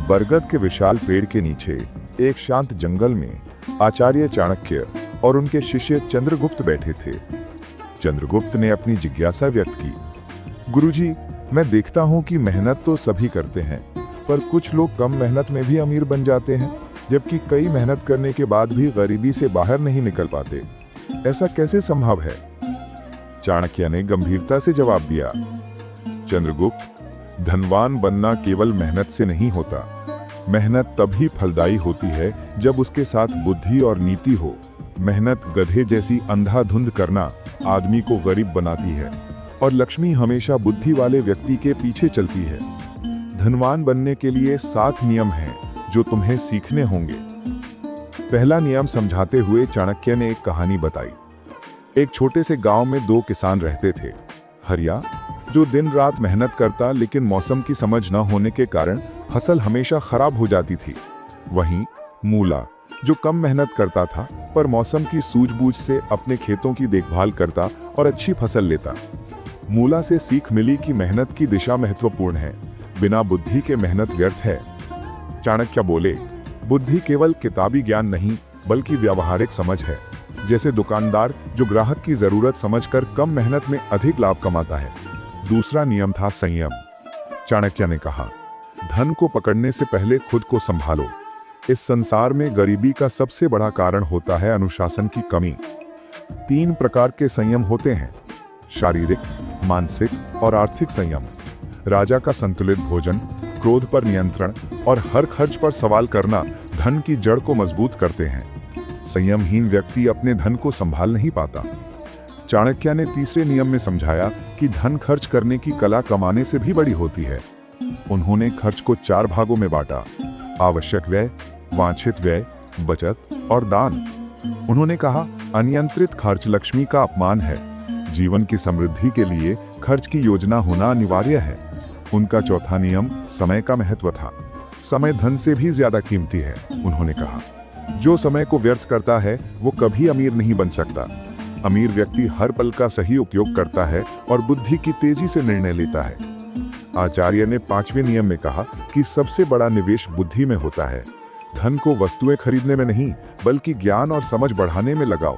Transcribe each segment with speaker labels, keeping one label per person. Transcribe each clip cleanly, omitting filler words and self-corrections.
Speaker 1: बरगद के विशाल पेड़ के नीचे एक शांत जंगल में आचार्य चाणक्य और उनके शिष्य चंद्रगुप्त बैठे थे। चंद्रगुप्त ने अपनी जिज्ञासा व्यक्त की। गुरुजी, मैं देखता हूं कि मेहनत तो सभी करते हैं, पर कुछ लोग कम मेहनत में भी अमीर बन जाते हैं, जबकि कई मेहनत करने के बाद भी गरीबी से बाहर नहीं निकल पाते। ऐसा कैसे संभव है? चाणक्य ने गंभीरता से जवाब दिया। चंद्रगुप्त, धनवान बनना केवल मेहनत से नहीं होता। मेहनत तभी फलदायी होती है जब उसके साथ बुद्धि और नीति हो। मेहनत गधे जैसी अंधाधुंध करना आदमी को गरीब बनाती है, और लक्ष्मी हमेशा बुद्धि वाले व्यक्ति के पीछे चलती है। धनवान बनने के लिए 7 नियम हैं जो तुम्हें सीखने होंगे। पहला नियम समझाते हुए चाणक्य ने एक कहानी बताई। एक छोटे से गांव में 2 किसान रहते थे। हरिया, जो दिन रात मेहनत करता लेकिन मौसम की समझ न होने के कारण फसल हमेशा खराब हो जाती थी। वहीं मूला, जो कम मेहनत करता था पर मौसम की सूझबूझ से अपने खेतों की देखभाल करता और अच्छी फसल लेता। मूला से सीख मिली कि मेहनत की दिशा महत्वपूर्ण है, बिना बुद्धि के मेहनत व्यर्थ है। चाणक्य बोले, बुद्धि केवल किताबी ज्ञान नहीं बल्कि व्यावहारिक समझ है। जैसे दुकानदार जो ग्राहक की जरूरत समझकर कम मेहनत में अधिक लाभ कमाता है। दूसरा नियम था संयम। चाणक्य ने कहा, धन को पकड़ने से पहले खुद को संभालो। इस संसार में गरीबी का सबसे बड़ा कारण होता है अनुशासन की कमी। 3 प्रकार के संयम होते हैं: शारीरिक, मानसिक और आर्थिक संयम। राजा का संतुलित भोजन, क्रोध पर नियंत्रण और हर खर्च पर सवाल करना धन की जड़ को मजबूत करते हैं। संयमहीन व्यक्ति अपने धन को संभाल नहीं पाता। चाणक्य ने तीसरे नियम में समझाया कि धन खर्च करने की कला कमाने से भी बड़ी होती है। उन्होंने खर्च को 4 भागों में बांटा: आवश्यक व्यय, वांछित व्यय, बचत और दान। उन्होंने कहा, अनियंत्रित खर्च लक्ष्मी का अपमान है। जीवन की समृद्धि के लिए खर्च की योजना होना अनिवार्य है। उनका चौथा नियम समय का महत्व था। समय धन से भी ज्यादा कीमती है। उन्होंने कहा, जो समय को व्यर्थ करता है वो कभी अमीर नहीं बन सकता। अमीर व्यक्ति हर पल का सही उपयोग करता है और बुद्धि की तेजी से निर्णय लेता है। आचार्य ने 5वें नियम में कहा कि सबसे बड़ा निवेश बुद्धि में होता है। धन को वस्तुएं खरीदने में नहीं बल्कि ज्ञान और समझ बढ़ाने में लगाओ।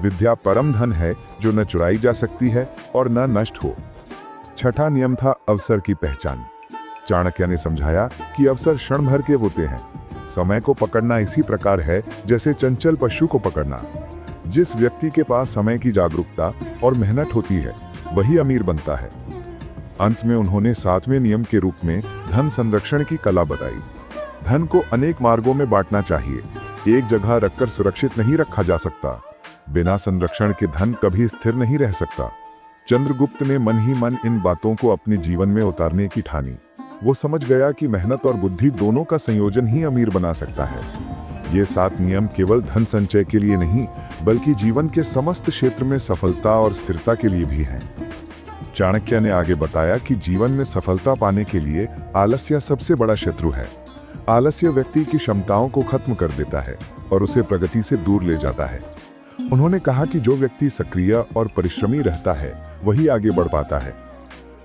Speaker 1: विद्या परम धन है जो न चुराई जा सकती है और न नष्ट हो। छठा नियम था अवसर की पहचान। चाणक्य ने समझाया कि अवसर क्षण भर के होते हैं। समय को पकड़ना इसी प्रकार है जैसे चंचल पशु को पकड़ना। जिस व्यक्ति के पास समय की जागरूकता और मेहनत होती है वही अमीर बनता है। अंत में उन्होंने 7वें नियम के रूप में धन संरक्षण की कला बताई। धन को अनेक मार्गों में बांटना चाहिए। एक जगह रखकर सुरक्षित नहीं रखा जा सकता। बिना संरक्षण के धन कभी स्थिर नहीं रह सकता। चंद्रगुप्त ने मन ही मन इन बातों को अपने जीवन में उतारने की ठानी। वो समझ गया कि मेहनत और बुद्धि दोनों का संयोजन ही अमीर बना सकता है। ये 7 नियम केवल धन संचय के लिए नहीं बल्कि जीवन के समस्त क्षेत्र में सफलता और स्थिरता के लिए भी हैं। चाणक्य ने आगे बताया कि जीवन में सफलता पाने के लिए आलस्य सबसे बड़ा शत्रु है। आलस्य व्यक्ति की क्षमताओं को खत्म कर देता है और उसे प्रगति से दूर ले जाता है। उन्होंने कहा कि जो व्यक्ति सक्रिय और परिश्रमी रहता है वही आगे बढ़ पाता है।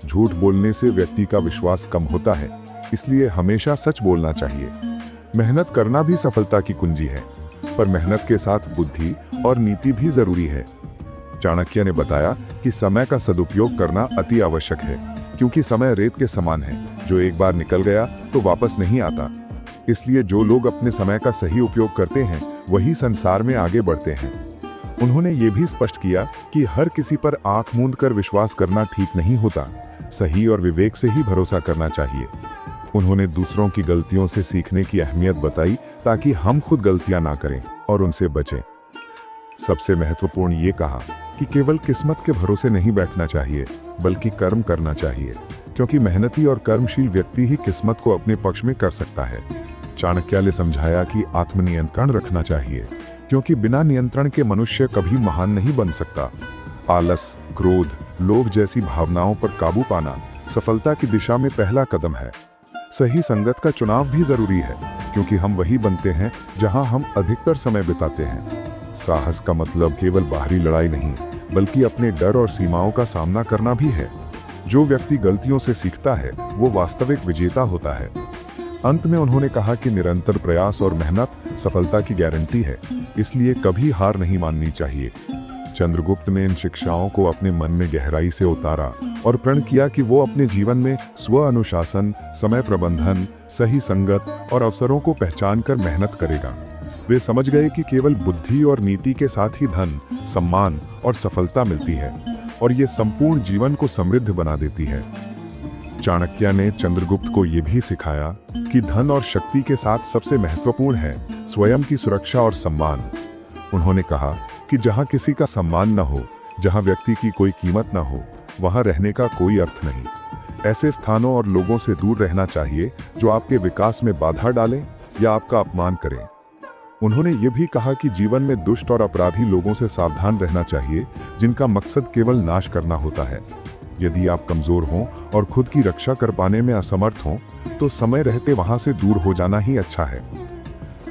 Speaker 1: झूठ बोलने से व्यक्ति का विश्वास कम होता है, इसलिए हमेशा सच बोलना चाहिए। मेहनत करना भी सफलता की कुंजी है, पर मेहनत के साथ बुद्धि और नीति भी जरूरी है। चाणक्य ने बताया कि समय का सदुपयोग करना अति आवश्यक है, क्योंकि समय रेत के समान है, जो एक बार निकल गया तो वापस नहीं आता। इसलिए जो लोग अपने समय का सही उपयोग करते हैं वही संसार में आगे बढ़ते हैं। उन्होंने ये भी स्पष्ट किया कि हर किसी पर आंख मूंद कर विश्वास करना ठीक नहीं होता। सही और विवेक से ही भरोसा करना चाहिए। उन्होंने दूसरों की गलतियों से सीखने की अहमियत बताई ताकि हम खुद गलतियां ना करें और उनसे बचें। सबसे महत्वपूर्ण ये कहा कि केवल किस्मत के भरोसे नहीं बैठना चाहिए बल्कि कर्म करना चाहिए, क्योंकि मेहनती और कर्मशील व्यक्ति ही किस्मत को अपने पक्ष में कर सकता है। चाणक्य ने समझाया कि आत्मनियंत्रण रखना चाहिए, क्योंकि बिना नियंत्रण के मनुष्य कभी महान नहीं बन सकता। आलस, क्रोध, लोभ जैसी भावनाओं पर काबू पाना सफलता की दिशा में पहला कदम है। सही संगत का चुनाव भी जरूरी है, क्योंकि हम वही बनते हैं जहां हम अधिकतर समय बिताते हैं। साहस का मतलब केवल बाहरी लड़ाई नहीं बल्कि अपने डर और सीमाओं का सामना करना भी है। जो व्यक्ति गलतियों से सीखता है वो वास्तविक विजेता होता है। अंत में उन्होंने कहा कि निरंतर प्रयास और मेहनत सफलता की गारंटी है, इसलिए कभी हार नहीं माननी चाहिए। चंद्रगुप्त ने इन शिक्षाओं को अपने मन में गहराई से उतारा और प्रण किया कि वो अपने जीवन में स्व अनुशासन, समय प्रबंधन, सही संगत और अवसरों को पहचान कर मेहनत करेगा। वे समझ गए कि केवल बुद्धि और नीति के साथ ही धन, सम्मान और सफलता मिलती है और ये संपूर्ण जीवन को समृद्ध बना देती है। चाणक्य ने चंद्रगुप्त को ये भी सिखाया कि धन और शक्ति के साथ सबसे महत्वपूर्ण है स्वयं की सुरक्षा और सम्मान। उन्होंने कहा कि जहां किसी का सम्मान न हो, जहां व्यक्ति की कोई कीमत न हो, वहां रहने का कोई अर्थ नहीं। ऐसे स्थानों और लोगों से दूर रहना चाहिए जो आपके विकास में बाधा डालें या आपका अपमान करें। उन्होंने ये भी कहा कि जीवन में दुष्ट और अपराधी लोगों से सावधान रहना चाहिए, जिनका मकसद केवल नाश करना होता है। यदि आप कमजोर हों और खुद की रक्षा कर पाने में असमर्थ हों, तो समय रहते वहां से दूर हो जाना ही अच्छा है।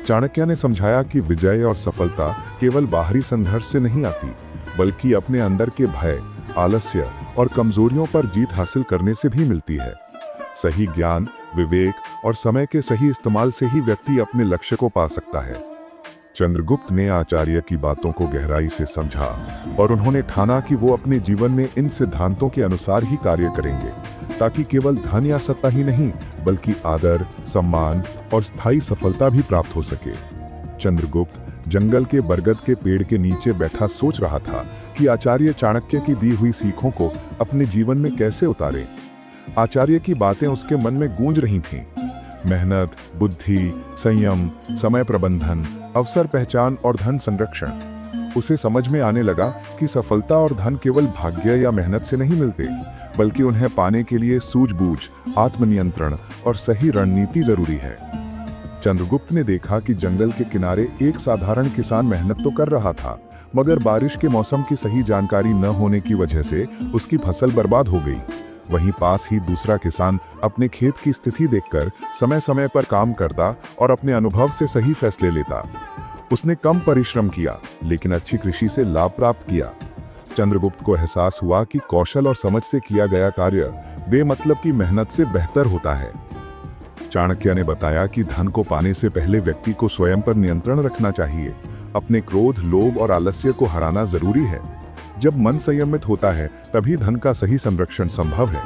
Speaker 1: चाणक्य ने समझाया कि विजय और सफलता केवल बाहरी संघर्ष से नहीं आती, बल्कि अपने अंदर के भय, आलस्य और कमजोरियों पर जीत हासिल करने से भी मिलती है। सही ज्ञान, विवेक और समय के सही इस्तेमाल से ही व्यक्ति अपने लक्ष्य को पा सकता है। चंद्रगुप्त ने आचार्य की बातों को गहराई से समझा और उन्होंने ठाना कि वो अपने जीवन में इन सिद्धांतों के अनुसार ही कार्य करेंगे, ताकि केवल धन या सत्ता ही नहीं, बल्कि आदर, सम्मान और स्थायी सफलता भी प्राप्त हो सके। चंद्रगुप्त जंगल के बरगद के पेड़ के नीचे बैठा सोच रहा था कि आचार्य चाणक्य की दी हुई सीखों को अपने जीवन में कैसे उतारे। आचार्य की बातें उसके मन में गूंज रही थीं। मेहनत, बुद्धि, संयम, समय प्रबंधन, अवसर पहचान और धन संरक्षण। उसे समझ में आने लगा कि सफलता और धन केवल भाग्य या मेहनत से नहीं मिलते, बल्कि उन्हें पाने के लिए सूझबूझ, आत्मनियंत्रण और सही रणनीति जरूरी है। चंद्रगुप्त ने देखा कि जंगल के किनारे एक साधारण किसान मेहनत तो कर रहा था, मगर बारिश के मौसम की सही जानकारी न होने की वजह से उसकी फसल बर्बाद हो गई। वहीं पास ही दूसरा किसान अपने खेत की स्थिति देखकर समय समय पर काम करता और अपने अनुभव से सही फैसले लेता। उसने कम परिश्रम किया, लेकिन अच्छी कृषि से लाभ प्राप्त किया। चंद्रगुप्त को एहसास हुआ कि कौशल और समझ से किया गया कार्य बेमतलब की मेहनत से बेहतर होता है। चाणक्य ने बताया कि धन को पाने से पहले व्यक्ति को स्वयं पर नियंत्रण रखना चाहिए। अपने क्रोध, लोभ और आलस्य को हराना जरूरी है। जब मन संयमित होता है, तभी धन का सही संरक्षण संभव है।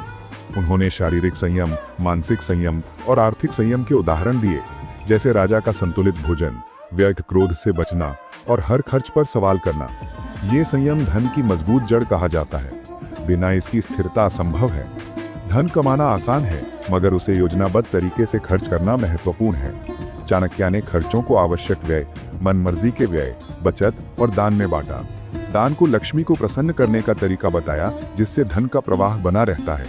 Speaker 1: उन्होंने शारीरिक संयम, मानसिक संयम और आर्थिक संयम के उदाहरण दिए, जैसे राजा का संतुलित भोजन, व्यर्थ क्रोध से बचना और हर खर्च पर सवाल करना। ये संयम धन की मजबूत जड़ कहा जाता है। बिना इसकी स्थिरता असंभव है। धन कमाना आसान है, मगर उसे योजनाबद्ध तरीके से खर्च करना महत्वपूर्ण है। चाणक्य ने खर्चों को आवश्यक व्यय, मनमर्जी के व्यय, बचत और दान में बांटा। दान को लक्ष्मी को प्रसन्न करने का तरीका बताया, जिससे धन का प्रवाह बना रहता है।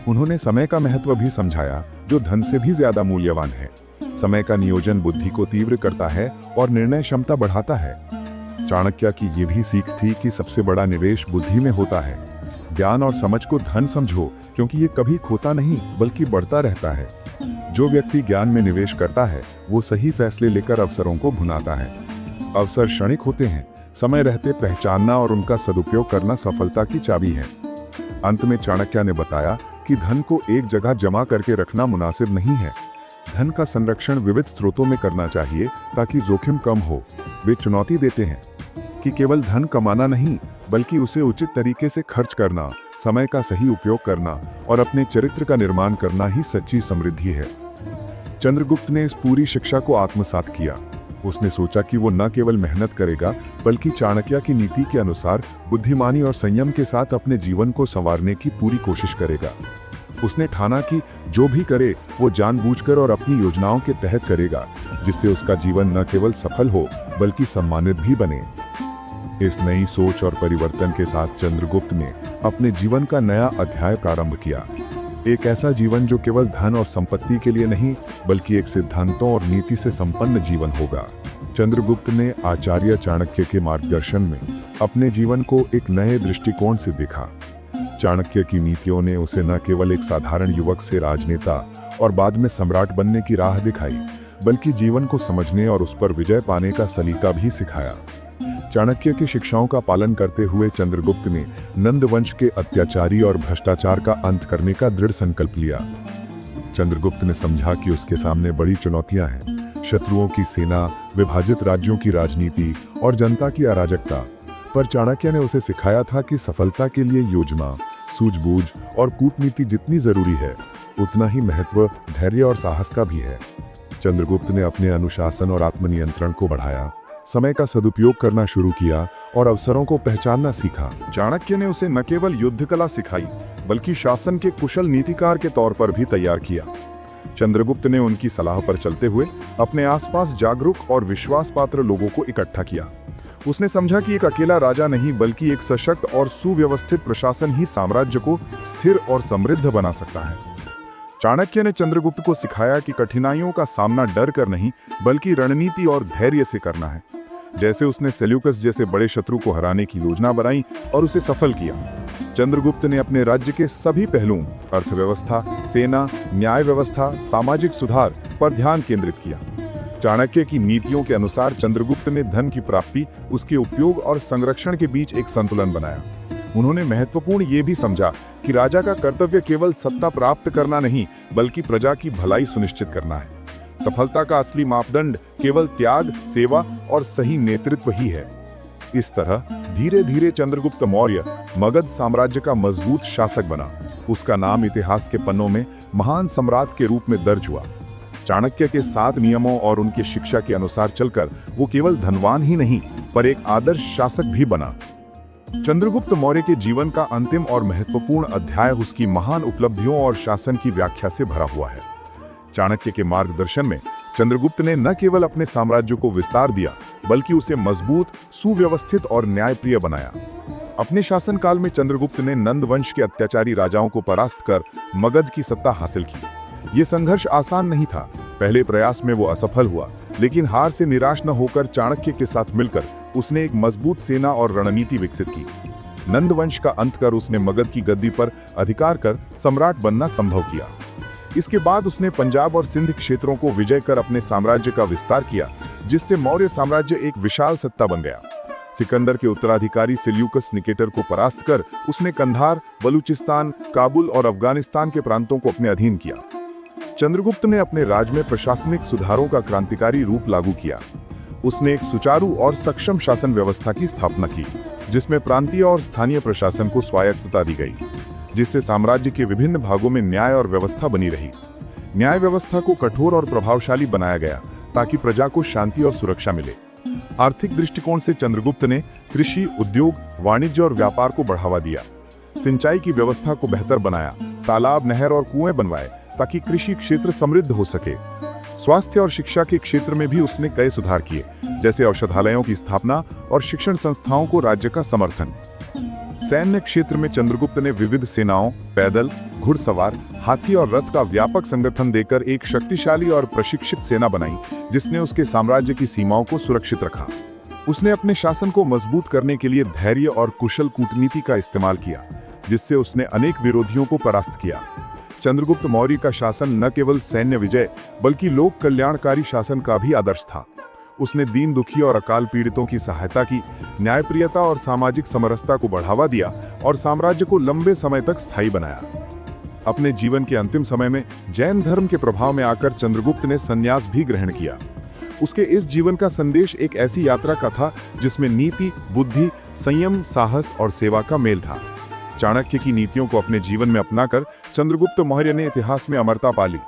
Speaker 1: उन्होंने समय का महत्व भी समझाया, जो धन से भी ज्यादा मूल्यवान है। समय का नियोजन बुद्धि को तीव्र करता है और निर्णय क्षमता बढ़ाता है। चाणक्य की ये भी सीख थी कि सबसे बड़ा निवेश बुद्धि में होता है। ज्ञान और समझ को धन समझो, क्योंकि ये कभी खोता नहीं बल्कि बढ़ता रहता है। जो व्यक्ति ज्ञान में निवेश करता है, वो सही फैसले लेकर अवसरों को भुनाता है। अवसर क्षणिक होते हैं, समय रहते पहचानना और उनका सदुपयोग करना सफलता की चाबी है। अंत में चाणक्य ने बताया कि धन को एक जगह जमा करके रखना मुनासिब नहीं है। धन का संरक्षण विविध स्रोतों में करना चाहिए, ताकि जोखिम कम हो। वे चुनौती देते हैं कि केवल धन कमाना नहीं, बल्कि उसे उचित तरीके से खर्च करना, समय का सही उपयोग करना और अपने चरित्र का निर्माण करना ही सच्ची समृद्धि है। चंद्रगुप्त ने इस पूरी शिक्षा को आत्मसात किया। उसने सोचा कि वो न केवल मेहनत करेगा, बल्कि चाणक्य की नीति के अनुसार बुद्धिमानी और संयम के साथ अपने जीवन को संवारने की पूरी कोशिश करेगा। उसने ठाना कि जो भी करे वो जानबूझकर और अपनी योजनाओं के तहत करेगा, जिससे उसका जीवन न केवल सफल हो, बल्कि सम्मानित भी बने। इस नई सोच और परिवर्तन के साथ चंद्रगुप्त ने अपने जीवन का नया अध्याय प्रारंभ किया। एक ऐसा जीवन जो केवल धन और संपत्ति के लिए नहीं, बल्कि एक सिद्धांतों और नीति से संपन्न जीवन होगा। चंद्रगुप्त ने आचार्य चाणक्य के मार्गदर्शन में अपने जीवन को एक नए दृष्टिकोण से देखा। चाणक्य की नीतियों ने उसे न केवल एक साधारण युवक से राजनेता और बाद में सम्राट बनने की राह दिखाई, बल्कि जीवन को समझने और उस पर विजय पाने का सलीका भी सिखाया। चाणक्य की शिक्षाओं का पालन करते हुए चंद्रगुप्त ने नंद वंश के अत्याचारी और भ्रष्टाचार का अंत करने का दृढ़ संकल्प लिया। चंद्रगुप्त ने समझा कि उसके सामने बड़ी चुनौतियां हैं, शत्रुओं की सेना, विभाजित राज्यों की राजनीति और जनता की अराजकता। पर चाणक्य ने उसे सिखाया था कि सफलता के लिए योजना, सूझबूझ और कूटनीति जितनी जरूरी है, उतना ही महत्व धैर्य और साहस का भी है। चंद्रगुप्त ने अपने अनुशासन और आत्मनियंत्रण को बढ़ाया, समय का सदुपयोग करना शुरू किया और अवसरों को पहचानना सीखा।
Speaker 2: चाणक्य ने उसे न केवल युद्ध कला सिखाई, बल्कि शासन के कुशल नीतिकार के तौर पर भी तैयार किया। चंद्रगुप्त ने उनकी सलाह पर चलते हुए अपने आसपास जागरूक और विश्वास पात्र लोगों को इकट्ठा किया। उसने समझा कि एक अकेला राजा नहीं, बल्कि एक सशक्त और सुव्यवस्थित प्रशासन ही साम्राज्य को स्थिर और समृद्ध बना सकता है। चाणक्य ने चंद्रगुप्त को सिखाया कि कठिनाइयों का सामना डर कर नहीं, बल्कि रणनीति और धैर्य से करना है। जैसे उसने सेल्यूकस जैसे बड़े शत्रु को हराने की योजना बनाई और उसे सफल किया। चंद्रगुप्त ने अपने राज्य के सभी पहलुओं, अर्थव्यवस्था, सेना, न्याय व्यवस्था, सामाजिक सुधार पर ध्यान केंद्रित किया। चाणक्य की नीतियों के अनुसार चंद्रगुप्त ने धन की प्राप्ति, उसके उपयोग और संरक्षण के बीच एक संतुलन बनाया। उन्होंने महत्वपूर्ण ये भी समझा कि राजा का कर्तव्य केवल सत्ता प्राप्त करना नहीं, बल्कि प्रजा की भलाई सुनिश्चित करना है। सफलता का असली मापदंड केवल त्याग, सेवा और सही नेतृत्व ही है। इस तरह धीरे धीरे चंद्रगुप्त मौर्य मगध साम्राज्य का मजबूत शासक बना। उसका नाम इतिहास के पन्नों में महान सम्राट के रूप में दर्ज हुआ। चाणक्य के 7 नियमों और उनकी शिक्षा के अनुसार चलकर वो केवल धनवान ही नहीं, पर एक आदर्श शासक भी बना। चंद्रगुप्त मौर्य के जीवन का अंतिम और महत्वपूर्ण अध्याय उसकी महान उपलब्धियों और शासन की व्याख्या से भरा हुआ है। चाणक्य के मार्गदर्शन में चंद्रगुप्त ने न केवल अपने साम्राज्य को विस्तार दिया, बल्कि उसे मजबूत, सुव्यवस्थित और न्यायप्रिय बनाया। अपने शासनकाल में चंद्रगुप्त ने नंद वंश के अत्याचारी राजाओं को परास्त कर मगध की सत्ता हासिल की। ये संघर्ष आसान नहीं था। पहले प्रयास में वो असफल हुआ, लेकिन हार से निराश न होकर चाणक्य के साथ मिलकर उसने एक मजबूत सेना और रणनीति विकसित की। नंद वंश का अंत कर उसने मगध की गद्दी पर अधिकार कर सम्राट बनना संभव किया। इसके बाद उसने पंजाब और सिंध क्षेत्रों को विजय कर अपने साम्राज्य का विस्तार किया, जिससे मौर्य साम्राज्य एक विशाल सत्ता बन गया। सिकंदर के उत्तराधिकारी सेल्यूकस निकेटर को परास्त कर उसने कंधार, बलूचिस्तान, काबुल और अफगानिस्तान के प्रांतों को अपने अधीन किया। चंद्रगुप्त ने अपने राज्य में प्रशासनिक सुधारों का क्रांतिकारी रूप लागू किया। उसने एक सुचारू और सक्षम शासन व्यवस्था की स्थापना की, जिसमें प्रांतीय और स्थानीय प्रशासन को स्वायत्तता दी गई, जिससे साम्राज्य के विभिन्न भागों में न्याय और व्यवस्था बनी रही। न्याय व्यवस्था को कठोर और प्रभावशाली बनाया गया ताकि प्रजा को शांति और सुरक्षा मिले। आर्थिक दृष्टिकोण से चंद्रगुप्त ने कृषि, उद्योग, वाणिज्य और व्यापार को बढ़ावा दिया। सिंचाई की व्यवस्था को बेहतर बनाया, तालाब, नहर और कुएं बनवाए ताकि कृषि क्षेत्र समृद्ध हो सके। स्वास्थ्य और शिक्षा के क्षेत्र में भी उसने कई सुधार किए, जैसे औषधालयों की स्थापना और शिक्षण संस्थाओं को राज्य का समर्थन। सैन्य क्षेत्र में चंद्रगुप्त ने विविध सेनाओं, पैदल, घुड़सवार, हाथी और रथ का व्यापक संगठन देकर एक शक्तिशाली और प्रशिक्षित सेना बनाई, जिसने उसके साम्राज्य की सीमाओं को सुरक्षित रखा। उसने अपने शासन को मजबूत करने के लिए धैर्य और कुशल कूटनीति का इस्तेमाल किया, जिससे उसने अनेक विरोधियों को परास्त किया। चंद्रगुप्त मौर्य का शासन न केवल सैन्य विजय, बल्कि लोक कल्याणकारी शासन का भी आदर्श था। उसने दीन दुखी और अकाल पीड़ितों की सहायता की, न्यायप्रियता और सामाजिक समरसता को बढ़ावा दिया और साम्राज्य को लंबे समय तक स्थायी बनाया। अपने जीवन के अंतिम समय में जैन धर्म के प्रभाव में आकर चंद्रगुप्त ने संन्यास भी ग्रहण किया। उसके इस जीवन का संदेश एक ऐसी यात्रा का था जिसमें नीति, बुद्धि, संयम, साहस और सेवा का मेल था। चाणक्य की नीतियों को अपने जीवन में अपनाकर चंद्रगुप्त मौर्य ने इतिहास में अमरता पाली।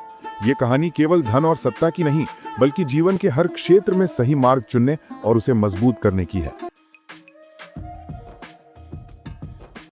Speaker 2: ये कहानी केवल धन और सत्ता की नहीं, बल्कि जीवन के हर क्षेत्र में सही मार्ग चुनने और उसे मजबूत करने की है।